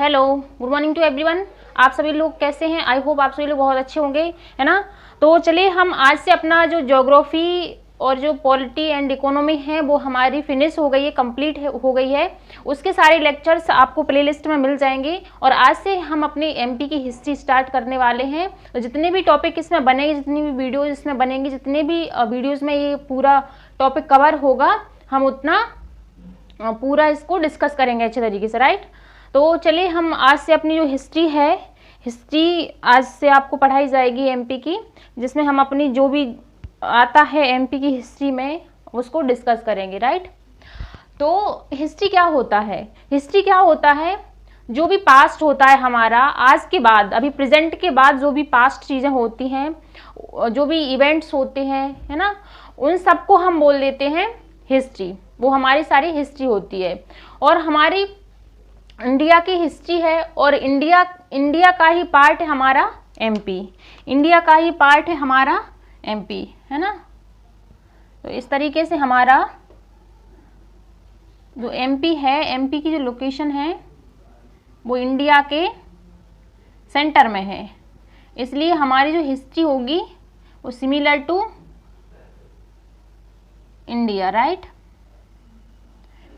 Hello, good morning to everyone. आप सभी लोग कैसे हैं? आई होप आप सभी लोग बहुत अच्छे होंगे, है ना। तो चलिए हम आज से अपना जो ज्योग्राफी और जो पॉलिटी एंड इकोनॉमी है वो हमारी फिनिश हो गई है, कंप्लीट हो गई है। उसके सारे लेक्चर्स आपको प्लेलिस्ट में मिल जाएंगे और आज से हम अपनी एमपी की हिस्ट्री स्टार्ट करने वाले हैं। तो जितने भी टॉपिक इसमें बनेंगे, जितनी भी वीडियोज इसमें बनेंगी, जितने भी वीडियोज़ में ये पूरा टॉपिक कवर होगा, हम उतना पूरा इसको डिस्कस करेंगे अच्छे तरीके से, राइट। तो चलिए हम आज से अपनी जो हिस्ट्री है, हिस्ट्री आज से आपको पढ़ाई जाएगी एमपी की, जिसमें हम अपनी जो भी आता है एमपी की हिस्ट्री में उसको डिस्कस करेंगे, राइट। तो हिस्ट्री क्या होता है? हिस्ट्री क्या होता है? जो भी पास्ट होता है हमारा, आज के बाद, अभी प्रेजेंट के बाद जो भी पास्ट चीज़ें होती हैं, जो भी इवेंट्स होते हैं, है ना, उन सबको हम बोल देते हैं हिस्ट्री। वो हमारी सारी हिस्ट्री होती है। और हमारी इंडिया की हिस्ट्री है और इंडिया का ही पार्ट है हमारा एमपी। इंडिया का ही पार्ट है हमारा एमपी, है ना। तो इस तरीके से हमारा जो एमपी है, एमपी की जो लोकेशन है वो इंडिया के सेंटर में है, इसलिए हमारी जो हिस्ट्री होगी वो सिमिलर टू इंडिया, राइट।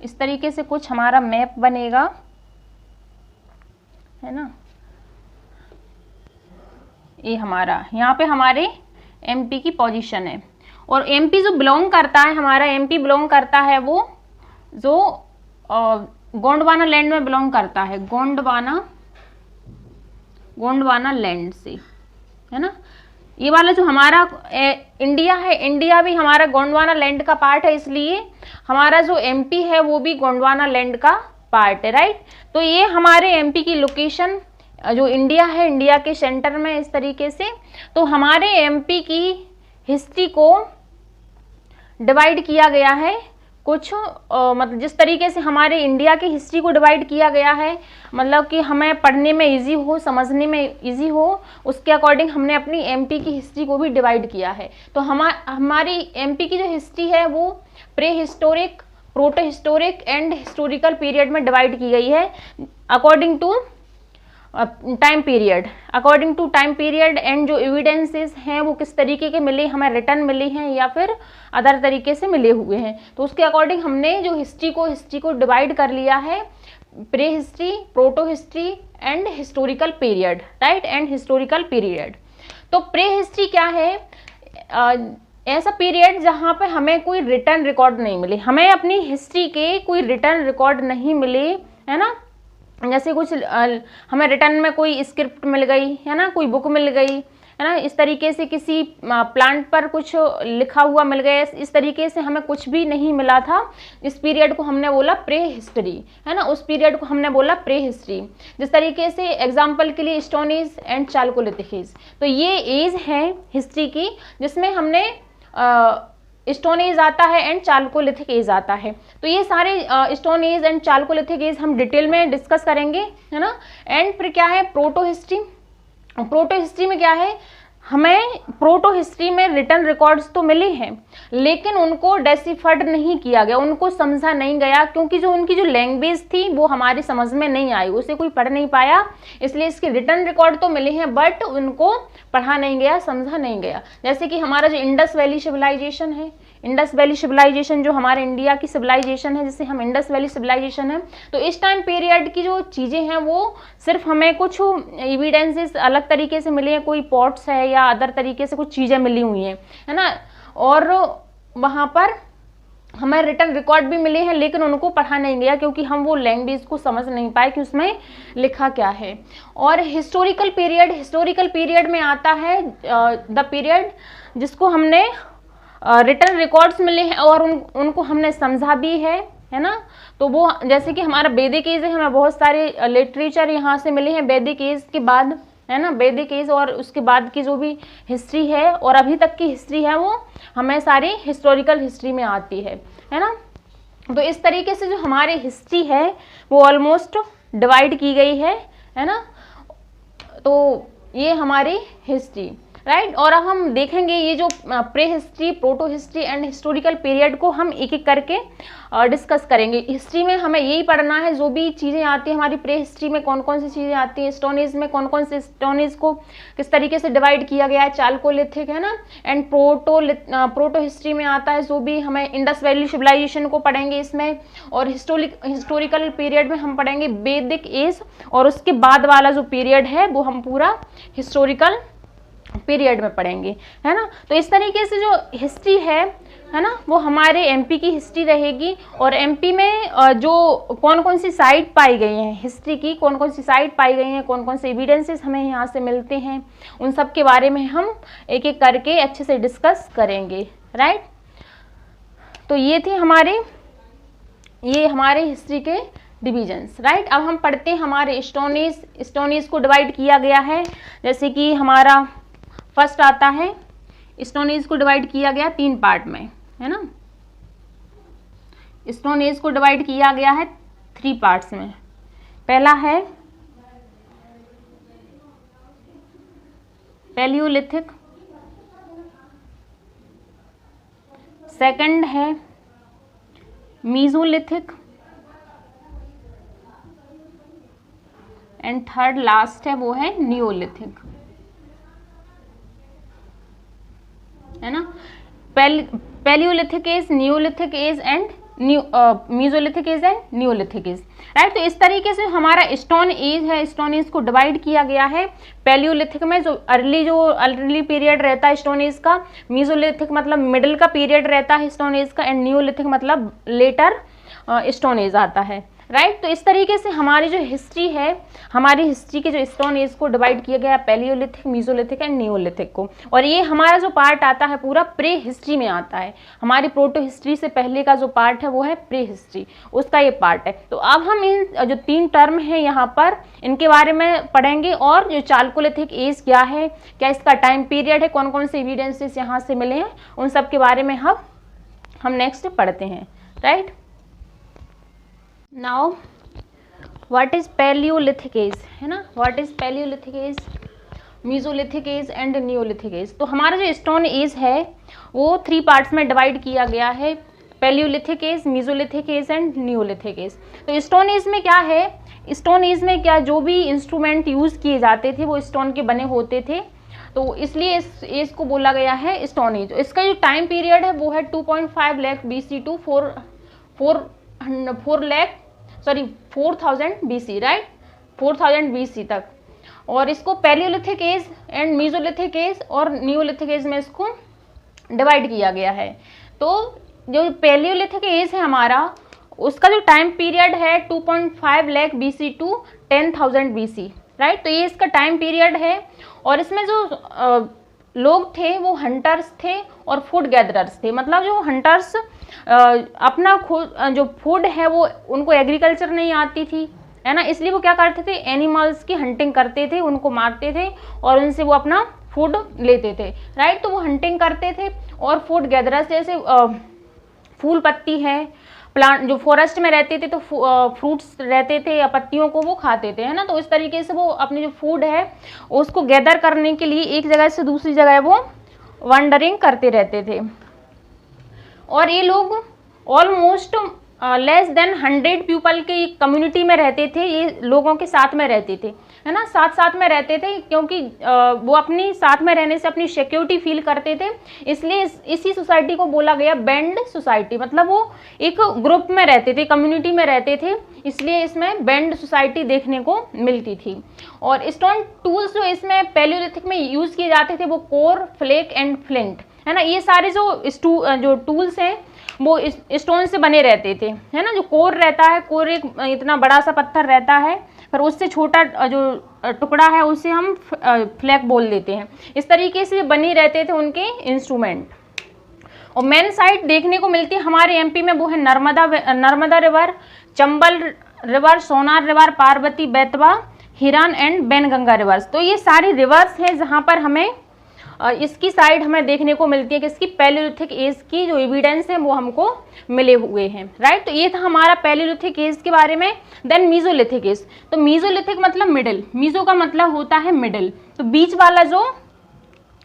इस तरीके से कुछ हमारा मैप बनेगा, है ना। ये हमारा यहाँ पे हमारे एमपी की पोजीशन है। और एमपी जो बिलोंग करता है, हमारा एमपी बिलोंग करता है वो जो गोंडवाना लैंड में बिलोंग करता है, गोंडवाना लैंड से, है ना। ये वाला जो हमारा इंडिया है, इंडिया भी हमारा गोंडवाना लैंड का पार्ट है, इसलिए हमारा जो एमपी है वो भी गोंडवाना लैंड का पार्ट है, राइट। तो ये हमारे एमपी की लोकेशन जो इंडिया है, इंडिया के सेंटर में इस तरीके से। तो हमारे एमपी की हिस्ट्री को डिवाइड किया गया है कुछ मतलब जिस तरीके से हमारे इंडिया की हिस्ट्री को डिवाइड किया गया है, मतलब कि हमें पढ़ने में इजी हो, समझने में इजी हो, उसके अकॉर्डिंग हमने अपनी एमपी की हिस्ट्री को भी डिवाइड किया है। तो हमारी एमपी की जो हिस्ट्री है वो pre historic, proto historic and historical period में डिवाइड की गई है according to time period. According to time period and जो एविडेंसेस हैं वो किस तरीके के मिले, हमें रिटर्न मिले हैं या फिर अदर तरीके से मिले हुए हैं, तो उसके अकॉर्डिंग हमने जो हिस्ट्री को डिवाइड कर लिया है pre history, proto history and historical period, right, and historical period. तो प्री हिस्ट्री क्या है? ऐसा पीरियड जहाँ पे हमें कोई रिटर्न रिकॉर्ड नहीं मिले, हमें अपनी हिस्ट्री के कोई रिटर्न रिकॉर्ड नहीं मिले, है ना। जैसे कुछ हमें रिटर्न में कोई स्क्रिप्ट मिल गई, है ना, कोई बुक मिल गई, है ना, इस तरीके से किसी प्लांट पर कुछ लिखा हुआ मिल गया, इस तरीके से हमें कुछ भी नहीं मिला था। इस पीरियड को हमने बोला प्री हिस्ट्री, है ना, उस पीरियड को हमने बोला प्री हिस्ट्री। जिस तरीके से एग्जाम्पल के लिए stone age and Chalcolithic as, तो ये एज है हिस्ट्री की जिसमें हमने स्टोन एज आता है एंड चालकोलिथिक एज आता है। तो ये सारे stone age and Chalcolithic as हम डिटेल में डिस्कस करेंगे, है ना। एंड फिर क्या है प्रोटो हिस्ट्री। प्रोटो हिस्ट्री में क्या है? हमें प्रोटो हिस्ट्री में रिटर्न रिकॉर्ड्स तो मिले हैं लेकिन उनको डेसिफर्ड नहीं किया गया, उनको समझा नहीं गया, क्योंकि जो उनकी जो लैंग्वेज थी वो हमारी समझ में नहीं आई, उसे कोई पढ़ नहीं पाया, इसलिए इसके रिटर्न रिकॉर्ड तो मिले हैं बट उनको पढ़ा नहीं गया, समझा नहीं गया। जैसे कि हमारा जो इंडस वैली सिविलाइजेशन है, इंडस वैली सिविलाइजेशन जो हमारे इंडिया की सिविलाइजेशन है, जिसे हम इंडस वैली सिविलाइजेशन है, तो इस टाइम पीरियड की जो चीज़ें हैं वो सिर्फ हमें कुछ एविडेंसेस अलग तरीके से मिले हैं, कोई पॉट्स है या अदर तरीके से कुछ चीज़ें मिली हुई हैं, है ना, और वहाँ पर हमें रिटर्न रिकॉर्ड भी मिले हैं लेकिन उनको पढ़ा नहीं गया क्योंकि हम वो लैंग्वेज को समझ नहीं पाए कि उसमें लिखा क्या है। और हिस्टोरिकल पीरियड में आता है द पीरियड जिसको हमने रिटर्न रिकॉर्ड्स मिले हैं और उनको हमने समझा भी है ना। तो वो जैसे कि हमारा वैदिक एज है, हमें बहुत सारे लिटरेचर यहाँ से मिले हैं वैदिक एज के बाद, है ना, वैदिक एज और उसके बाद की जो भी हिस्ट्री है और अभी तक की हिस्ट्री है वो हमें सारी हिस्टोरिकल हिस्ट्री में आती है ना। तो इस तरीके से जो हमारी हिस्ट्री है वो ऑलमोस्ट डिवाइड की गई है ना। तो ये हमारी हिस्ट्री। राइट। और अब हम देखेंगे ये जो pre history, proto history and historical period को हम एक एक करके डिस्कस करेंगे। हिस्ट्री में हमें यही पढ़ना है, जो भी चीज़ें आती हैं हमारी प्री हिस्ट्री में कौन कौन सी चीज़ें आती हैं, स्टोन एज में कौन कौन से स्टोन एज को किस तरीके से डिवाइड किया गया है, चालकोलिथिक है ना, एंड प्रोटो हिस्ट्री में आता है जो भी हमें इंडस वैली सिविलाइजेशन को पढ़ेंगे इसमें, और हिस्टोरिकल पीरियड में हम पढ़ेंगे वैदिक एज, और उसके बाद वाला जो पीरियड है वो हम पूरा हिस्टोरिकल पीरियड में पढ़ेंगे, है ना। तो इस तरीके से जो हिस्ट्री है ना, वो हमारे एमपी की हिस्ट्री रहेगी। और एमपी में जो कौन कौन सी साइट पाई गई हैं हिस्ट्री की, कौन कौन सी साइट पाई गई हैं, कौन कौन से एविडेंसेस हमें यहाँ से मिलते हैं, उन सब के बारे में हम एक एक करके अच्छे से डिस्कस करेंगे, राइट। तो ये हमारे हिस्ट्री के डिविजन्स, राइट। अब हम पढ़ते हैं हमारे स्टोन एज को डिवाइड किया गया है। जैसे कि हमारा फर्स्ट आता है, स्टोन एज को डिवाइड किया गया 3 पार्ट में, है ना। स्टोन एज को डिवाइड किया गया है 3 पार्ट्स में। पहला है पैलियोलिथिक, सेकंड है मीजोलिथिक, एंड थर्ड लास्ट है वो है नियोलिथिक, है ना। Palaeolithic age, neolithic age and mesolithic age and neolithic age, right. तो इस तरीके से हमारा स्टोन एज है, स्टोन एज को डिवाइड किया गया है। पैलियोलिथिक में जो अर्ली पीरियड रहता है स्टोन एज का, मीजोलिथिक मतलब मिडिल का पीरियड रहता है स्टोन एज का, एंड नियोलिथिक मतलब लेटर स्टोन एज आता है, राइट। तो इस तरीके से हमारी जो हिस्ट्री है, हमारी हिस्ट्री के जो स्टोन एज को डिवाइड किया गया है पैलियोलिथिक, मीजोलिथिक एंड नियोलिथिक को। और ये हमारा जो पार्ट आता है पूरा प्री हिस्ट्री में आता है। हमारी प्रोटो हिस्ट्री से पहले का जो पार्ट है वो है प्री हिस्ट्री, उसका ये पार्ट है। तो अब हम इन जो 3 टर्म है यहाँ पर इनके बारे में पढ़ेंगे, और जो चालकोलिथिक एज क्या है, क्या इसका टाइम पीरियड है, कौन कौन से एविडेंसेस यहाँ से मिले हैं, उन सब के बारे में हम नेक्स्ट पढ़ते हैं, right. Now what is palaeolithic age, है ना, what is palaeolithic age, mesolithic age and neolithic age. तो हमारा जो स्टोन एज है वो 3 पार्ट्स में डिवाइड किया गया है, palaeolithic age, mesolithic age and neolithic age. तो स्टोन एज में क्या है, स्टोन एज में क्या जो भी इंस्ट्रूमेंट यूज किए जाते थे वो स्टोन के बने होते थे, तो इसलिए इस एज को बोला गया है स्टोन एज। इसका जो टाइम पीरियड है वो है 2.5 lakh BC to 4000 BC, right, 4000 BC तक। और इसको palaeolithic age and mesolithic age और नियोलिथिक एज में इसको डिवाइड किया गया है। तो जो पैलियोलिथिक एज है हमारा, उसका जो टाइम पीरियड है 2.5 lakh BC to 10,000 BC, right. तो ये इसका टाइम पीरियड है। और इसमें जो लोग थे वो हंटर्स थे और फूड गैदरर्स थे। मतलब जो हंटर्स अपना खुद जो फूड है वो उनको एग्रीकल्चर नहीं आती थी, है ना, इसलिए वो क्या करते थे, एनिमल्स की हंटिंग करते थे, उनको मारते थे और उनसे वो अपना फूड लेते थे, राइट। तो वो हंटिंग करते थे। और फूड गैदरर्स जैसे फूल पत्ती है, प्लांट जो फॉरेस्ट में रहते थे तो फ्रूट्स रहते थे या पत्तियों को वो खाते थे, है ना। तो इस तरीके से वो अपनी जो फूड है उसको गैदर करने के लिए एक जगह से दूसरी जगह वो वंडरिंग करते रहते थे। और ये लोग ऑलमोस्ट लेस देन 100 पीपल की कम्युनिटी में रहते थे, ये लोगों के साथ में रहते थे, है ना, साथ में रहते थे, क्योंकि वो अपनी साथ में रहने से अपनी सिक्योरिटी फील करते थे। इसलिए इसी सोसाइटी को बोला गया बैंड सोसाइटी। मतलब वो एक ग्रुप में रहते थे, कम्युनिटी में रहते थे, इसलिए इसमें बैंड सोसाइटी देखने को मिलती थी। और स्टोन टूल्स जो इसमें पैलियोलिथिक में यूज किए जाते थे वो कोर, फ्लेक एंड फ्लिंट, है ना। ये सारे जो टूल्स हैं वो स्टोन से बने रहते थे, है ना। जो कोर रहता है, कोर एक इतना बड़ा सा पत्थर रहता है, पर उससे छोटा जो टुकड़ा है उसे हम फ्लैग बोल देते हैं। इस तरीके से बने रहते थे उनके इंस्ट्रूमेंट। और मेन साइट देखने को मिलती है हमारे एमपी में वो है नर्मदा रिवर, चंबल रिवर, सोनार रिवर, पार्वती, बेतवा, हिरन एंड बैनगंगा रिवर्स। तो ये सारी रिवर्स हैं जहाँ पर हमें इसकी साइड हमें देखने को मिलती है कि इसकी पैलियोलिथिक एज की जो एविडेंस है वो हमको मिले हुए हैं, राइट। तो ये था हमारा पैलियोलिथिक एज के बारे में। Then mesolithic age. तो मीजोलिथिक मतलब मिडिल, मीजो का मतलब होता है मिडिल, तो बीच वाला जो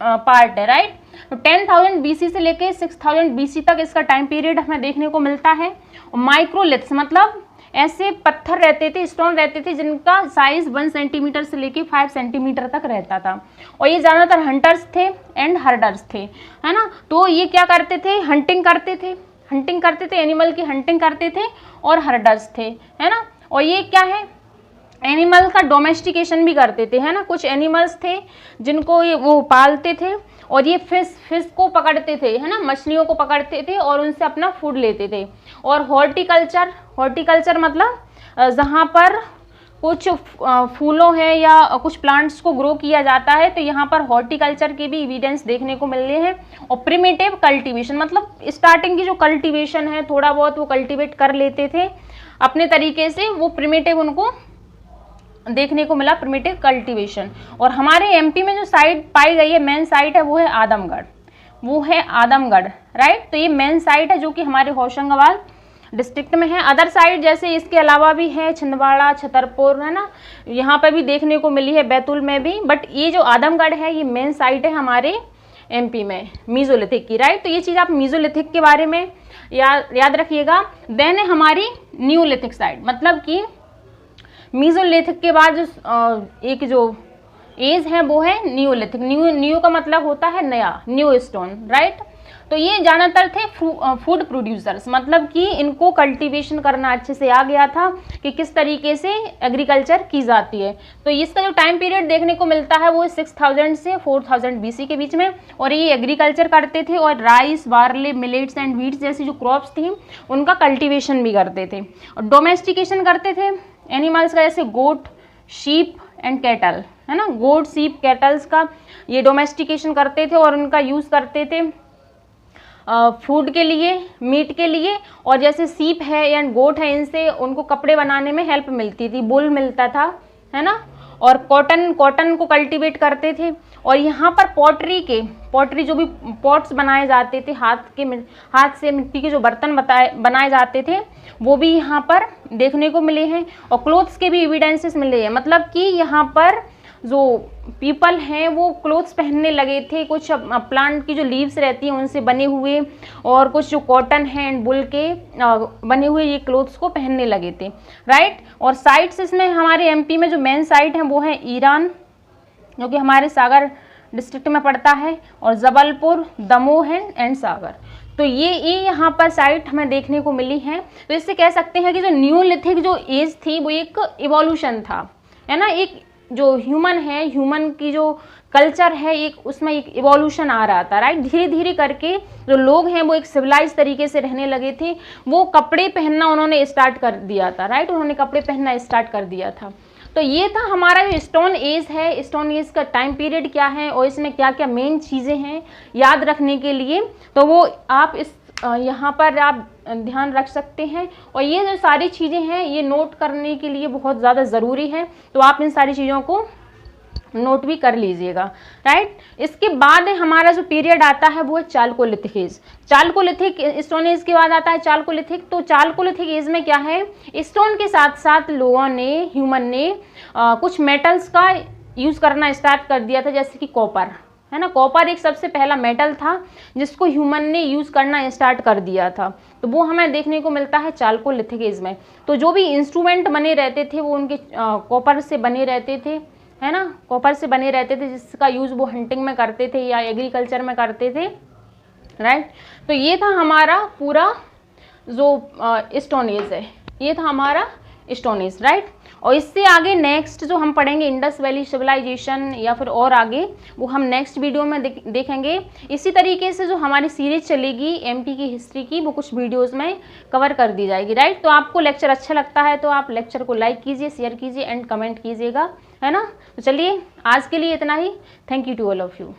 पार्ट है, राइट। तो 10,000 BC से लेके 6,000 BC तक इसका टाइम पीरियड हमें देखने को मिलता है। माइक्रोलिथ्स मतलब ऐसे पत्थर रहते थे, स्टोन रहते थे जिनका साइज 1 सेंटीमीटर से लेके 5 सेंटीमीटर तक रहता था, और ये ज़्यादातर हंटर्स थे एंड हर्डर्स थे, है ना। तो ये क्या करते थे, हंटिंग करते थे, एनिमल की हंटिंग करते थे, और हर्डर्स थे, है ना। और ये क्या है, एनिमल का डोमेस्टिकेशन भी करते थे, है ना। कुछ एनिमल्स थे जिनको ये वो पालते थे, और ये फिश को पकड़ते थे, है ना, मछलियों को पकड़ते थे और उनसे अपना फूड लेते थे। और हॉर्टिकल्चर मतलब जहाँ पर कुछ फूलों है या कुछ प्लांट्स को ग्रो किया जाता है, तो यहाँ पर हॉर्टिकल्चर के भी एविडेंस देखने को मिल रहे हैं। और प्रिमिटिव कल्टीवेशन मतलब स्टार्टिंग की जो कल्टीवेशन है, थोड़ा बहुत वो कल्टीवेट कर लेते थे अपने तरीके से, वो प्रिमिटिव उनको देखने को मिला, प्रिमिटिव कल्टीवेशन। और हमारे एमपी में जो साइट पाई गई है, मेन साइट है, वो है आदमगढ़, राइट। तो ये मेन साइट है जो कि हमारे होशंगाबाद डिस्ट्रिक्ट में है। अदर साइट जैसे इसके अलावा भी है छिंदवाड़ा, छतरपुर, है ना, यहाँ पर भी देखने को मिली है, बैतूल में भी। बट ये जो आदमगढ़ है ये मेन साइट है हमारे एमपी में मीजोलिथिक की, राइट। तो ये चीज़ आप मीजोलिथिक के बारे में याद रखिएगा। देन है हमारी न्यूलिथिक साइट, मतलब कि मीजोलिथिक के बाद जो एक जो एज है वो है न्यूलिथिक। न्यू का मतलब होता है नया, न्यू स्टोन, राइट। तो ये ज़्यादातर थे फूड प्रोड्यूसर्स, मतलब कि इनको कल्टीवेशन करना अच्छे से आ गया था कि किस तरीके से एग्रीकल्चर की जाती है। तो इसका जो टाइम पीरियड देखने को मिलता है वो 6000 से 4000 BC के बीच में, और ये एग्रीकल्चर करते थे और rice, barley, millets and Vitz जैसी जो क्रॉप्स थी उनका कल्टीवेशन भी करते थे। और डोमेस्टिकेशन करते थे एनिमल्स का, जैसे गोट, शीप एंड कैटल, है ना। गोट, शीप, कैटल्स का ये डोमेस्टिकेशन करते थे और उनका यूज़ करते थे फूड के लिए, मीट के लिए। और जैसे सीप है या गोट है, इनसे उनको कपड़े बनाने में हेल्प मिलती थी, वूल मिलता था, है ना। और कॉटन को कल्टीवेट करते थे। और यहाँ पर पॉटरी जो भी पॉट्स बनाए जाते थे, हाथ से मिट्टी के जो बर्तन बनाए जाते थे, वो भी यहाँ पर देखने को मिले हैं। और क्लोथ्स के भी एविडेंसेस मिले हैं, मतलब कि यहाँ पर जो पीपल हैं वो क्लोथ्स पहनने लगे थे, कुछ प्लांट की जो लीव्स रहती हैं उनसे बने हुए, और कुछ जो कॉटन है एंड वुल के बने हुए ये क्लोथ्स को पहनने लगे थे, राइट। और साइट्स इसमें हमारे एमपी में जो मेन साइट है वो है ईरान, जो कि हमारे सागर डिस्ट्रिक्ट में पड़ता है, और जबलपुर, दमोह एंड सागर। तो ये यहाँ पर साइट हमें देखने को मिली है। तो इससे कह सकते हैं कि जो न्यूलिथिक जो एज थी वो एक इवोल्यूशन था, है ना। एक जो ह्यूमन की जो कल्चर है, एक उसमें एक इवोल्यूशन आ रहा था, राइट। धीरे धीरे करके जो लोग हैं वो एक सिविलाइज तरीके से रहने लगे थे, वो कपड़े पहनना उन्होंने स्टार्ट कर दिया था, राइट। उन्होंने कपड़े पहनना स्टार्ट कर दिया था। तो ये था हमारा जो स्टोन एज है, स्टोन एज का टाइम पीरियड क्या है और इसमें क्या क्या मेन चीज़ें हैं याद रखने के लिए, तो वो आप इस यहाँ पर आप ध्यान रख सकते हैं। और ये जो सारी चीज़ें हैं ये नोट करने के लिए बहुत ज़्यादा ज़रूरी है, तो आप इन सारी चीज़ों को नोट भी कर लीजिएगा, राइट। इसके बाद हमारा जो पीरियड आता है वो है Chalcolithic as. Chalcolithic stone age के बाद आता है चालकोलिथिक। तो चालकोलिथिक एज में क्या है, स्टोन के साथ साथ लोगों ने, ह्यूमन ने कुछ मेटल्स का यूज़ करना स्टार्ट कर दिया था, जैसे कि कॉपर, है ना। कॉपर एक सबसे पहला मेटल था जिसको ह्यूमन ने यूज़ करना स्टार्ट कर दिया था, तो वो हमें देखने को मिलता है चालकोलिथिक एज में। तो जो भी इंस्ट्रूमेंट बने रहते थे वो उनके कॉपर से बने रहते थे, है ना, कॉपर से बने रहते थे, जिसका यूज़ वो हंटिंग में करते थे या एग्रीकल्चर में करते थे, राइट। तो ये था हमारा पूरा जो स्टोन एज है, ये था हमारा स्टोन एज, राइट। और इससे आगे नेक्स्ट जो हम पढ़ेंगे इंडस वैली सिविलाइजेशन या फिर और आगे, वो हम नेक्स्ट वीडियो में देखेंगे। इसी तरीके से जो हमारी सीरीज चलेगी एमपी की हिस्ट्री की, वो कुछ वीडियोस में कवर कर दी जाएगी, राइट। तो आपको लेक्चर अच्छा लगता है तो आप लेक्चर को लाइक कीजिए, शेयर कीजिए एंड कमेंट कीजिएगा, है ना। तो चलिए आज के लिए इतना ही। Thank you to all of you.